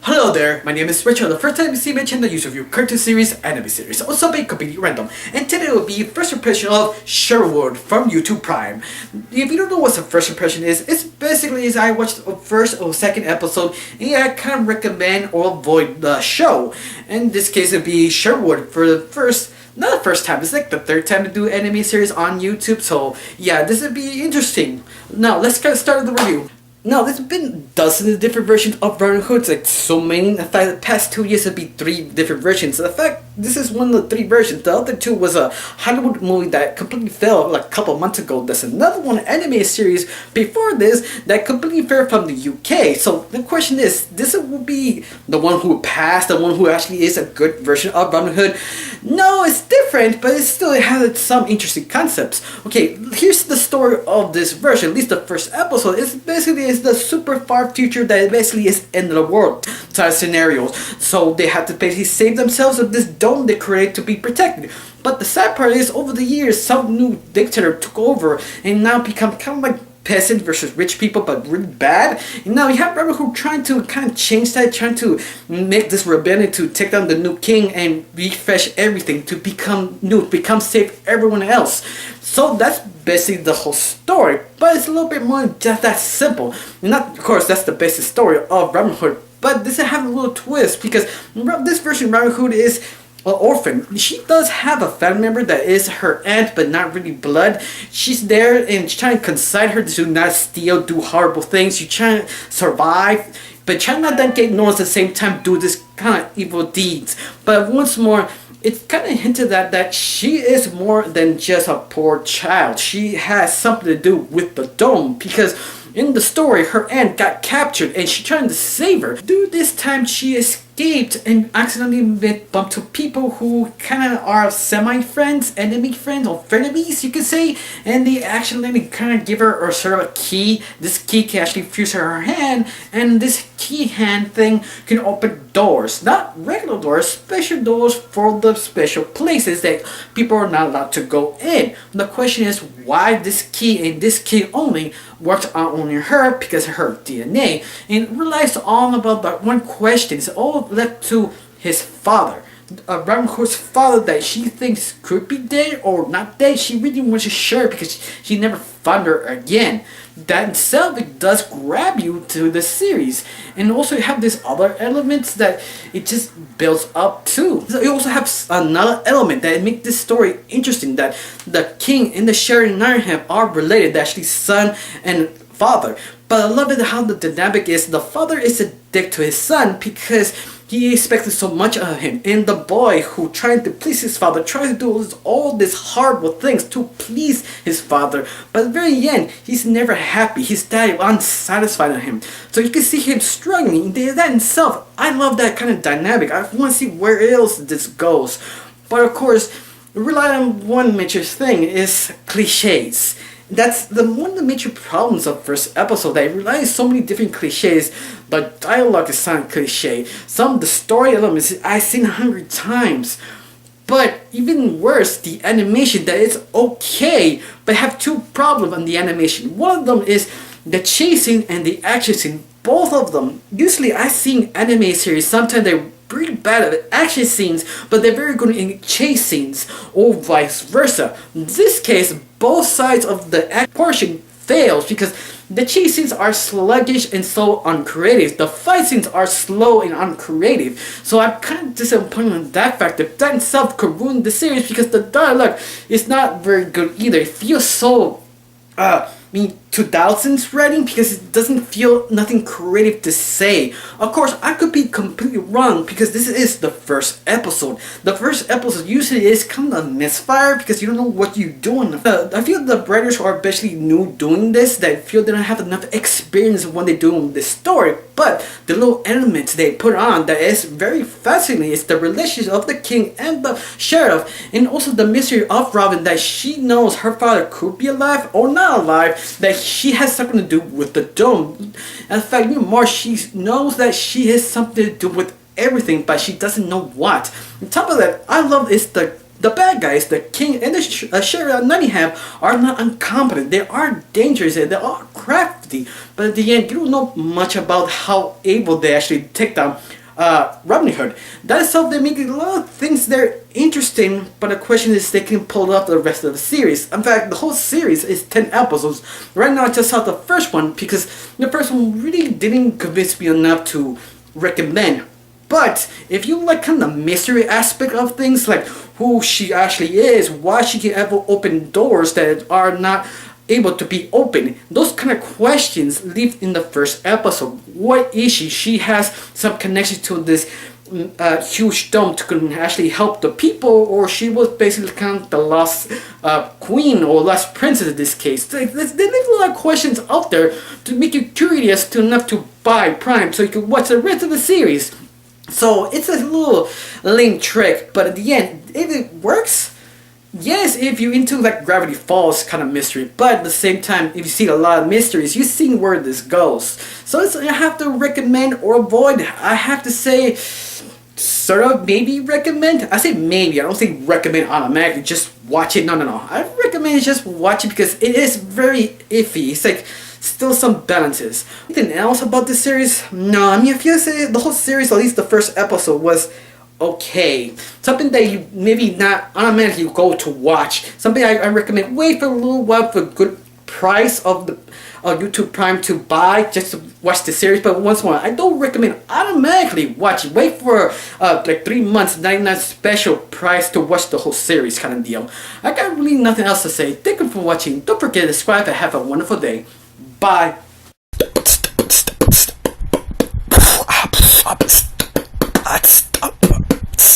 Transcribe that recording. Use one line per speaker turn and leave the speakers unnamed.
Hello there, my name is Richard. The first time you see my channel, use review cartoon series, anime series, or something completely random. And today will be first impression of Sherwood from YouTube Prime. If you don't know what the first impression is, it's basically is I watched the first or second episode, and yeah, I kind of recommend or avoid the show. In this case, it'd be Sherwood for the first. Not the first time, it's like the third time to do anime series on YouTube, so yeah, this would be interesting. Now, let's get started the review. Now, there's been dozens of different versions of Robin Hood, like so many. In fact, the past 2 years, it'd be 3 different versions. In fact, this is one of the 3 versions. The other 2 was a Hollywood movie that completely fell like a couple months ago. There's another one, anime series before this, that completely fell from the UK. So the question is, this will be the one who passed, the one who actually is a good version of Robin Hood? No, it's different, but it still has some interesting concepts. Okay, here's the story of this version, at least the first episode. It's basically the super far future that basically is end of the world type scenarios. So they have to basically save themselves of this dome they created to be protected. But the sad part is, over the years, some new dictator took over and now become kind of like peasant versus rich people, but really bad. And now you have Robin Hood trying to kind of change that, trying to make this rebellion to take down the new king and refresh everything to become new, become safe everyone else. So that's basically the whole story, but it's a little bit more than just that simple. Not, of course, that's the basic story of Robin Hood, but this has a little twist because this version of Robin Hood is an orphan. She does have a family member that is her aunt, but not really blood. She's there and she's trying to concite her to not steal, do horrible things. She's trying to survive, but trying not to get noticed at the same time, do this kind of evil deeds. But once more, it's kind of hinted at that she is more than just a poor child. She has something to do with the dome because in the story, her aunt got captured and she's trying to save her. During this time, she escaped and accidentally bumped to people who kind of are semi-friends, enemy friends, or frenemies, you could say. And they accidentally kind of give her or sort of a key. This key can actually fuse her hand, and this key hand thing can open doors. Not regular doors, special doors for the special places that people are not allowed to go in. The question is why this key and this key only works on only her because of her DNA, and it relies all about that one question. It's all left to his father. Robin Hood's father that she thinks could be dead or not dead. She really wasn't sure because she never found her again. That itself, it does grab you to the series. And also you have these other elements that it just builds up to. So you also have another element that makes this story interesting, that the king and the sheriff in Nottingham are related, actually son and father. But I love it how the dynamic is. The father is a dick to his son because he expected so much of him, and the boy who trying to please his father tries to do all these horrible things to please his father, but at the very end he's never happy. His dad unsatisfied with him, so you can see him struggling. That in itself, I love that kind of dynamic. I want to see where else this goes. But of course, rely on one major thing is cliches. That's one of the major problems of first episode. They rely on so many different cliches. The dialogue is sound cliche. Some of the story elements I've seen 100 times. But even worse, the animation, that is okay, but have 2 problems on the animation. One of them is the chasing and the action scene. Both of them. Usually I've seen anime series, sometimes they're pretty bad at action scenes, but they're very good in chase scenes, or vice versa. In this case, both sides of the act portion fails because the chase scenes are sluggish and so uncreative. The fight scenes are slow and uncreative. So I'm kind of disappointed on that factor. That itself could ruin the series because the dialogue is not very good either. It feels so 2000s writing because it doesn't feel nothing creative to say. Of course, I could be completely wrong because this is the first episode. The first episode usually is kind of a misfire because you don't know what you're doing. I feel the writers who are basically new doing this, that feel they don't have enough experience when they're doing this story. But the little elements they put on that is very fascinating is the relationship of the king and the sheriff, and also the mystery of Robin, that she knows her father could be alive or not alive, that she has something to do with the dome. In fact, even more, she knows that she has something to do with everything, but she doesn't know what. On top of that, I love is the The bad guys, the king and the sheriff of Nottingham, are not incompetent. They are dangerous and they are crafty. But at the end, you don't know much about how able they actually take down Robin Hood. That itself, they make a lot of things there interesting, but the question is they can pull off the rest of the series. In fact, the whole series is 10 episodes. Right now I just saw the first one because the first one really didn't convince me enough to recommend. But if you like kind of the mystery aspect of things, like who she actually is, why she can ever open doors that are not able to be open, those kind of questions live in the first episode. What is she? She has some connection to this huge dome to actually help the people, or she was basically kind of the lost queen or lost princess in this case. They leave a lot of questions out there to make you curious to enough to buy Prime so you can watch the rest of the series. So it's a little lame trick, but at the end, if it works, yes, if you're into like Gravity Falls kind of mystery, but at the same time, if you see a lot of mysteries, you've seen where this goes. So I have to recommend or avoid. I have to say, sort of maybe recommend. I say maybe. I don't say recommend automatically. Just watch it. No. I recommend just watch it because it is very iffy. It's like still some balances. Anything else about this series? No, I mean, if you say the whole series, at least the first episode was okay. Something that you maybe not automatically go to watch. Something I recommend. Wait for a little while for a good price of the YouTube Prime to buy just to watch the series. But once more, I don't recommend automatically watch it. Wait for like 3 months, 99 special price to watch the whole series kind of deal. I got really nothing else to say. Thank you for watching. Don't forget to subscribe and have a wonderful day. Bye.